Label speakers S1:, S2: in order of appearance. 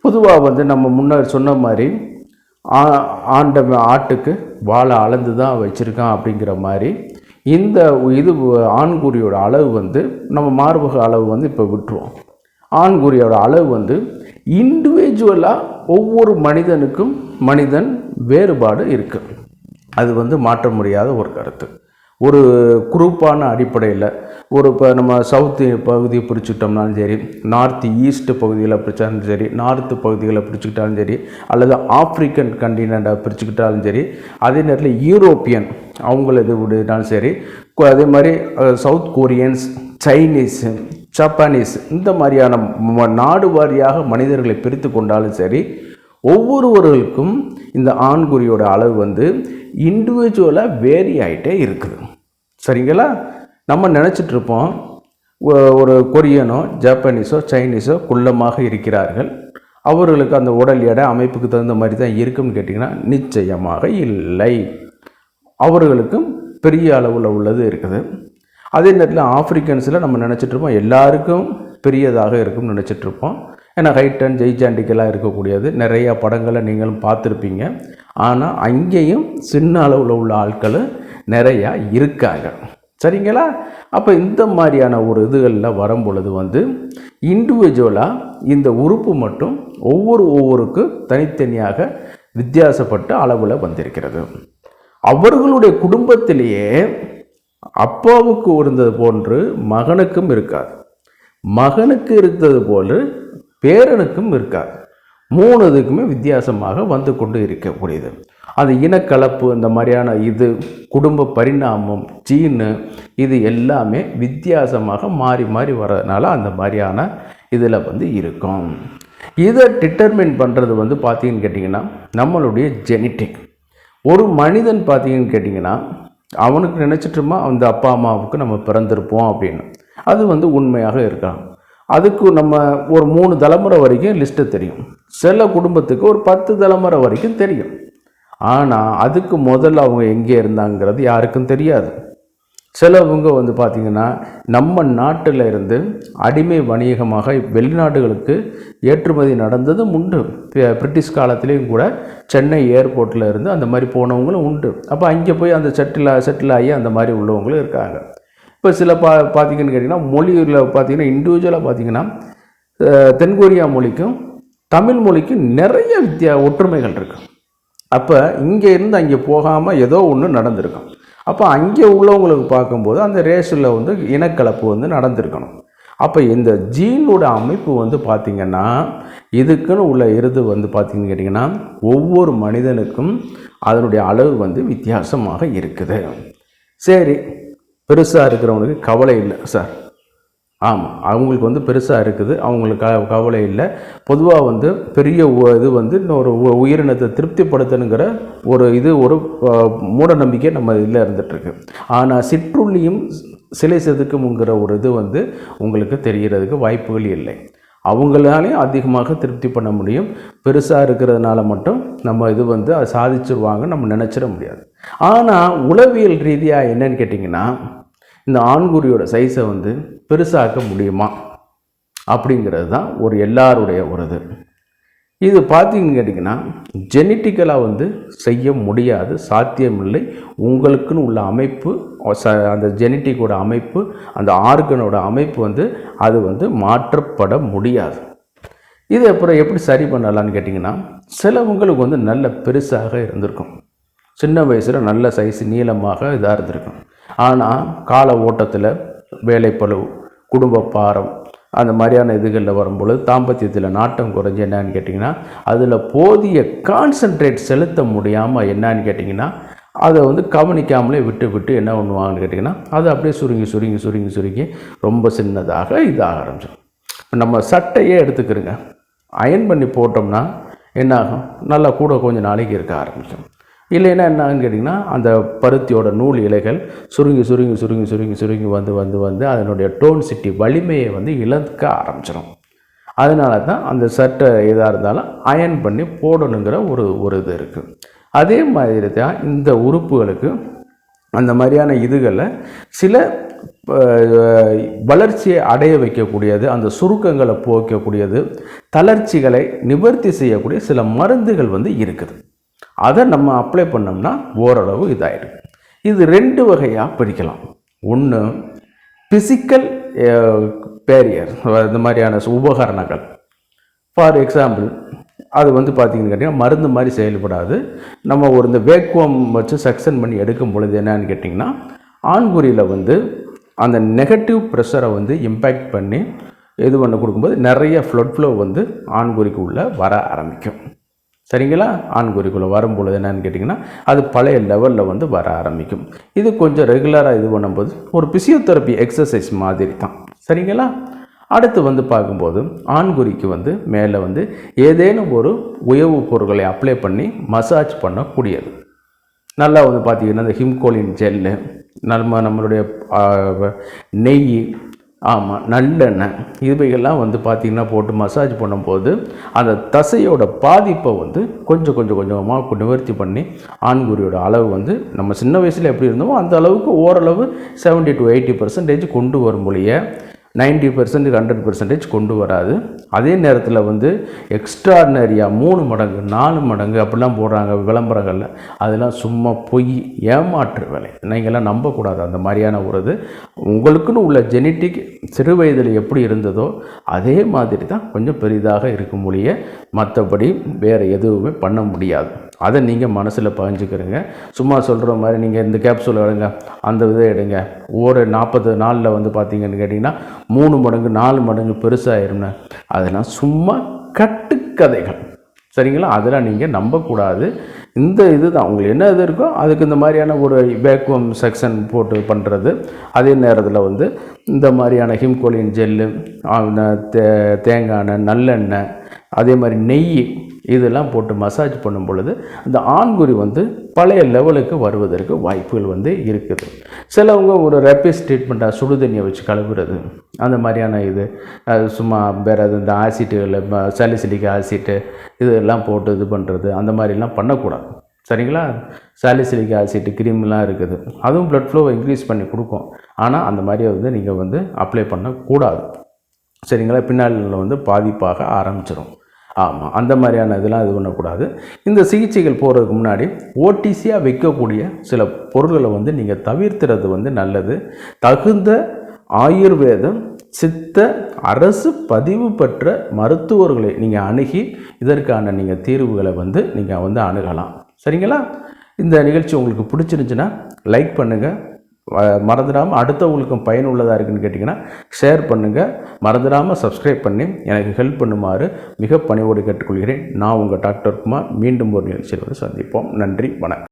S1: பொதுவாக வந்து நம்ம முன்னர் சொன்ன மாதிரி ஆண்டவன் ஆட்டுக்கு வாழை அளந்து தான் வச்சுருக்கான் அப்படிங்கிற மாதிரி இந்த இது ஆண்குறியோட அளவு வந்து நம்ம மார்பக அளவு வந்து இப்போ விட்டுருவோம். ஆண்குறியோட அளவு வந்து இண்டிவிஜுவலாக ஒவ்வொரு மனிதனுக்கும் வேறுபாடு இருக்குது. அது வந்து மாற்ற முடியாத ஒரு கருத்து. ஒரு குரூப்பான அடிப்படையில் இப்போ நம்ம சவுத்து பகுதியை பிரிச்சுக்கிட்டோம்னாலும் சரி, நார்த் ஈஸ்ட் பகுதியில் பிரித்தாலும் சரி, நார்த்து பகுதிகளை பிரிச்சுக்கிட்டாலும் சரி, அல்லது ஆப்ரிக்கன் கண்டினெண்ட்டை பிரிச்சுக்கிட்டாலும் சரி, அதே நேரத்தில் யூரோப்பியன் அவங்கள இது விடுனாலும் சரி, அதே மாதிரி சவுத் கொரியன்ஸ், சைனீஸு, ஜப்பானீஸ் இந்த மாதிரியான நாடு வாரியாக மனிதர்களை பிரித்து கொண்டாலும் சரி, ஒவ்வொருவர்களுக்கும் இந்த ஆண்குறியோட அளவு வந்து இண்டிவிஜுவலாக வேரி ஆகிட்டே இருக்குது. சரிங்களா? நம்ம நினச்சிட்ருப்போம் ஒரு கொரியனோ ஜப்பானீஸோ சைனீஸோ குள்ளமாக இருக்கிறார்கள், அவர்களுக்கு அந்த உடல் எடை அமைப்புக்கு தகுந்த மாதிரி தான் இருக்குன்னு கேட்டிங்கன்னா நிச்சயமாக இல்லை. அவர்களுக்கும் பெரிய அளவில் உள்ளது இருக்குது. அதே நேரத்தில் ஆப்ரிக்கன்ஸில் நம்ம நினச்சிட்ருப்போம் எல்லாருக்கும் பெரியதாக இருக்கும்னு நினச்சிட்ருப்போம். ஏன்னா ஹைட் அண்ட் ஜெய்ஜாண்டிக்கெல்லாம் இருக்கக்கூடியது நிறையா படங்களை நீங்களும் பார்த்துருப்பீங்க. ஆனால் அங்கேயும் சின்ன அளவில் உள்ள ஆட்கள் நிறையா இருக்காங்க. சரிங்களா? அப்போ இந்த மாதிரியான ஒரு இதுகளில் வரும் பொழுது வந்து இண்டிவிஜுவலாக இந்த உறுப்பு மட்டும் ஒவ்வொருக்கும் தனித்தனியாக வித்தியாசப்பட்ட அளவில் வந்திருக்கிறது. அவர்களுடைய குடும்பத்திலேயே அப்பாவுக்கு இருந்தது போன்று மகனுக்கும் இருக்காது, மகனுக்கு இருந்தது போல் பேரனுக்கும் இருக்காது. 3 இதுக்குமே வித்தியாசமாக வந்து கொண்டு இருக்கக்கூடியது. அது இனக்கலப்பு, இந்த மாதிரியான இது குடும்ப பரிணாமம், ஜீனு, இது எல்லாமே வித்தியாசமாக மாறி மாறி வர்றதுனால அந்த மாதிரியான இதில் வந்து இருக்கும். இதை டிட்டர்மின் பண்ணுறது வந்து பார்த்திங்கன்னு கேட்டிங்கன்னா நம்மளுடைய ஜெனட்டிக். ஒரு மனிதன் பார்த்திங்கன்னு கேட்டிங்கன்னா அவனுக்கு நினச்சிட்டுமா அந்த அப்பா அம்மாவுக்கு நம்ம பிறந்திருப்போம் அப்படின்னு, அது வந்து உண்மையாக இருக்கலாம். அதுக்கு நம்ம ஒரு 3 தலைமுறை வரைக்கும் லிஸ்ட்டு தெரியும். சில குடும்பத்துக்கு ஒரு 10 தலைமுறை வரைக்கும் தெரியும். ஆனால் அதுக்கு முதல்ல அவங்க எங்கே இருந்தாங்கிறது யாருக்கும் தெரியாது. சிலவங்க வந்து பார்த்திங்கன்னா நம்ம நாட்டில் இருந்து அடிமை வணிகமாக வெளிநாடுகளுக்கு ஏற்றுமதி நடந்ததும் உண்டு. பிரிட்டிஷ் காலத்துலேயும் கூட சென்னை ஏர்போர்ட்டில் இருந்து அந்த மாதிரி போனவங்களும் உண்டு. அப்போ அங்கே போய் அந்த செட்டில் ஆகி அந்த மாதிரி உள்ளவங்களும் இருக்காங்க. இப்போ சில பார்த்திங்கன்னு கேட்டிங்கன்னா மொழியில் பார்த்திங்கன்னா இண்டிவிஜுவலாக பார்த்திங்கன்னா தென்கொரியா மொழிக்கும் தமிழ் மொழிக்கும் நிறைய ஒற்றுமைகள் இருக்குது. அப்போ இங்கே இருந்து அங்கே போகாமல் ஏதோ ஒன்று நடந்திருக்கும். அப்போ அங்கே உள்ளவங்களுக்கு பார்க்கும்போது அந்த ரேஸில் வந்து இனக்கலப்பு வந்து நடந்திருக்கணும். அப்போ இந்த ஜீனோட அமைப்பு வந்து பார்த்திங்கன்னா இதுக்குன்னு உள்ள எருது வந்து பார்த்திங்கன்னு கேட்டிங்கன்னா ஒவ்வொரு மனிதனுக்கும் அதனுடைய அளவு வந்து வித்தியாசமாக இருக்குது. சரி, பெருசாக இருக்கிறவங்களுக்கு கவலை இல்லை சார். ஆமாம், அவங்களுக்கு வந்து பெருசாக இருக்குது, அவங்களுக்கு கவலை இல்லை. பொதுவாக வந்து பெரிய இது வந்து இன்னொரு உயிரினத்தை திருப்திப்படுத்தணுங்கிற ஒரு மூட நம்பிக்கை நம்ம இதில் இருந்துகிட்ருக்கு. ஆனால் சிற்றுள்ளியும் சிலை செதுக்குங்கிற ஒரு இது வந்து உங்களுக்கு தெரிகிறதுக்கு வாய்ப்புகள் இல்லை. அவங்களாலேயும் அதிகமாக திருப்தி பண்ண முடியும். பெருசாக இருக்கிறதுனால மட்டும் நம்ம இது வந்து அதை சாதிச்சிருவாங்க நம்ம நினச்சிட முடியாது. ஆனால் உளவியல் ரீதியாக என்னன்னு கேட்டிங்கன்னா இந்த ஆண்குறியோட சைஸை வந்து பெருசாக்க முடியுமா அப்படிங்கிறது தான் எல்லாருடைய ஒரு இது பார்த்திங்கன்னு கேட்டிங்கன்னா ஜெனட்டிக்கலாக வந்து செய்ய முடியாது, சாத்தியமில்லை. உங்களுக்குன்னு உள்ள அமைப்பு, அந்த ஜெனட்டிக்கோட அமைப்பு, அந்த ஆர்கனோட அமைப்பு வந்து அது வந்து மாற்றப்பட முடியாது. இது அப்புறம் எப்படி சரி பண்ணலான்னு கேட்டிங்கன்னா சிலவங்களுக்கு வந்து நல்ல பெருசாக இருந்திருக்கும், சின்ன வயசில் நல்ல சைஸ் நீளமாக இதாக இருந்திருக்கும். ஆனால் கால ஓட்டத்தில் வேலைப்பளு, குடும்ப பாரம், அந்த மாதிரியான இதுகளில் வரும்பொழுது தாம்பத்தியத்தில் நாட்டம் குறைஞ்சி என்னான்னு கேட்டிங்கன்னா அதில் போதிய கான்சன்ட்ரேட் செலுத்த முடியாமல் என்னான்னு கேட்டிங்கன்னா அதை வந்து கவனிக்காமலே விட்டு என்ன பண்ணுவாங்கன்னு கேட்டிங்கன்னா அது அப்படியே சுருங்கி ரொம்ப சின்னதாக இதாக ஆரம்பிச்சிடும். நம்ம சட்டையே எடுத்துக்கிறோங்க, அயன் பண்ணி போட்டோம்னா என்னாகும், நல்லா கூட கொஞ்சம் நாளைக்கு இருக்க ஆரம்பிச்சோம். இல்லைன்னா என்னான்னு கேட்டிங்கன்னா அந்த பருத்தியோட நூல் இலைகள் சுருங்கி வந்து அதனுடைய டோன்சிட்டி வலிமையை வந்து இழக்க ஆரம்பிச்சிடும். அதனால தான் அந்த சட்டை எதாக இருந்தாலும் அயன் பண்ணி போடணுங்கிற ஒரு இது இருக்குது. அதே மாதிரி தான் இந்த உறுப்புகளுக்கு அந்த மாதிரியான இதுகளை சில வளர்ச்சியை அடைய வைக்கக்கூடியது, அந்த சுருக்கங்களை போக்கக்கூடியது, தளர்ச்சிகளை நிவர்த்தி செய்யக்கூடிய சில மருந்துகள் வந்து இருக்குது. அதை நம்ம அப்ளை பண்ணோம்னா ஓரளவு இதாகிடும். இது 2 வகையாக பிரிக்கலாம். ஒன்று ஃபிசிக்கல் பேரியர், இந்த மாதிரியான உபகரணங்கள். ஃபார் எக்ஸாம்பிள், அது வந்து பார்த்திங்கன்னு கேட்டிங்கன்னா மருந்து மாதிரி செயல்படாது. நம்ம இந்த வேக்குவம் வச்சு சக்ஷன் பண்ணி எடுக்கும் பொழுது என்னன்னு கேட்டிங்கன்னா, ஆண்குறியில் வந்து அந்த நெகட்டிவ் ப்ரெஷரை வந்து இம்பேக்ட் பண்ணி இது பண்ண கொடுக்கும்போது நிறைய ஃப்ளட் ஃப்ளோ வந்து ஆண்குறிக்குள்ளே வர ஆரம்பிக்கும். சரிங்களா? ஆண்குறிக்குள்ளே வரும்பொழுது என்னன்னு கேட்டிங்கன்னா அது பழைய லெவலில் வந்து வர ஆரம்பிக்கும். இது கொஞ்சம் ரெகுலராக இது பண்ணும்போது ஒரு பிசியோதெரப்பி எக்ஸசைஸ் மாதிரி தான். சரிங்களா? அடுத்து வந்து பார்க்கும்போது ஆண்குறிக்கு வந்து மேலே வந்து ஏதேனும் ஒரு உயவு பொருட்களை அப்ளை பண்ணி மசாஜ் பண்ணக்கூடியது. நல்லா வந்து பார்த்திங்கன்னா இந்த ஹிம்கோலின் ஜெல்லு, நம்மளுடைய நெய், ஆமாம் நல்லெண்ணெய், இவைகள்லாம் வந்து பார்த்திங்கன்னா போட்டு மசாஜ் பண்ணும்போது அந்த தசையோட பாதிப்பை வந்து கொஞ்சம் கொஞ்சமாக நிவர்த்தி பண்ணி ஆண்குறியோட அளவு வந்து நம்ம சின்ன வயசில் எப்படி இருந்தோமோ அந்த அளவுக்கு ஓரளவு 70 to 80% கொண்டு வரும் மொழியை 90% 100% கொண்டு வராது. அதே நேரத்தில் வந்து எக்ஸ்ட்ராடினரியாக 3 மடங்கு 4 மடங்கு அப்படிலாம் போடுறாங்க விளம்பரங்களில். அதெல்லாம் சும்மா பொய், ஏமாற்று வேலை. நீங்கள்லாம் நம்பக்கூடாது அந்த மாதிரியான ஒரு இது. உங்களுக்குன்னு உள்ள ஜெனட்டிக் சிறு வயதில் எப்படி இருந்ததோ அதே மாதிரி தான் கொஞ்சம் பெரிதாக இருக்கும் மொழிய, மற்றபடி வேறு எதுவுமே பண்ண முடியாது. அதை நீங்கள் மனசில் பதிஞ்சுக்கிறீங்க. சும்மா சொல்கிற மாதிரி நீங்கள் இந்த கேப்சூல் எடுங்க, அந்த இதை எடுங்க, ஒரு 40 நாளில் வந்து பார்த்தீங்கன்னு கேட்டிங்கன்னா 3 மடங்கு 4 மடங்கு பெருசாகிரும்னு, அதெல்லாம் சும்மா கட்டுக்கதைகள். சரிங்களா? அதெல்லாம் நீங்கள் நம்பக்கூடாது. இந்த இது தான் உங்களுக்கு என்ன இது இருக்கோ அதுக்கு இந்த மாதிரியான ஒரு வேக்குவம் செக்ஷன் போட்டு பண்ணுறது. அதே நேரத்தில் வந்து இந்த மாதிரியான ஹிம்கோலின் ஜெல்லு, தேங்காய் எண்ணெய், நல்லெண்ணெய், அதே மாதிரி நெய், இதெல்லாம் போட்டு மசாஜ் பண்ணும் பொழுது அந்த ஆண்குறி வந்து பழைய லெவலுக்கு வருவதற்கு வாய்ப்புகள் வந்து இருக்குது. சிலவங்க ஒரு ரெப்பிஸ் ட்ரீட்மெண்ட்டாக சுடு தண்ணியை வச்சு கழுவுறது, அந்த மாதிரியான இது சும்மா வேறு இந்த ஆசிட்டுகள், சாலிசிலிக் ஆசிட்டு இதெல்லாம் போட்டு இது பண்ணுறது, அந்த மாதிரிலாம் பண்ணக்கூடாது. சரிங்களா? சாலிசிலிக் ஆசிட் கிரீம்லாம் இருக்குது, அதுவும் ப்ளட் ஃப்ளோவை இன்க்ரீஸ் பண்ணி கொடுக்கும். ஆனால் அந்த மாதிரி வந்து நீங்கள் வந்து அப்ளை பண்ணக்கூடாது. சரிங்களா? பின்னாளில் வந்து பாதிப்பாக ஆரம்பிச்சிடும். ஆமாம், அந்த மாதிரியான இதெல்லாம் இது பண்ணக்கூடாது. இந்த சிகிச்சைகள் போகிறதுக்கு முன்னாடி ஓடிசியாக வைக்கக்கூடிய சில பொருள்களை வந்து நீங்கள் தவிர்த்துறது வந்து நல்லது. தகுந்த ஆயுர்வேதம், சித்த, அரசு பதிவு பெற்ற மருத்துவர்களை நீங்கள் அணுகி இதற்கான நீங்கள் தீர்வுகளை வந்து நீங்கள் வந்து அணுகலாம். சரிங்களா? இந்த நிகழ்ச்சி உங்களுக்கு பிடிச்சிருந்துச்சுன்னா லைக் பண்ணுங்கள். மறந்துடாமல் அடுத்தவங்களுக்கும் பயனுள்ளதாக இருக்குன்னு கேட்டிங்கன்னா ஷேர் பண்ணுங்கள். மறந்துடாமல் சப்ஸ்கிரைப் பண்ணி எனக்கு ஹெல்ப் பண்ணுமாறு மிக பணிவோடு கேட்டுக்கொள்கிறேன். நான் உங்கள் டாக்டர் குமார். மீண்டும் ஒரு நிகழ்ச்சியில் சந்திப்போம். நன்றி, வணக்கம்.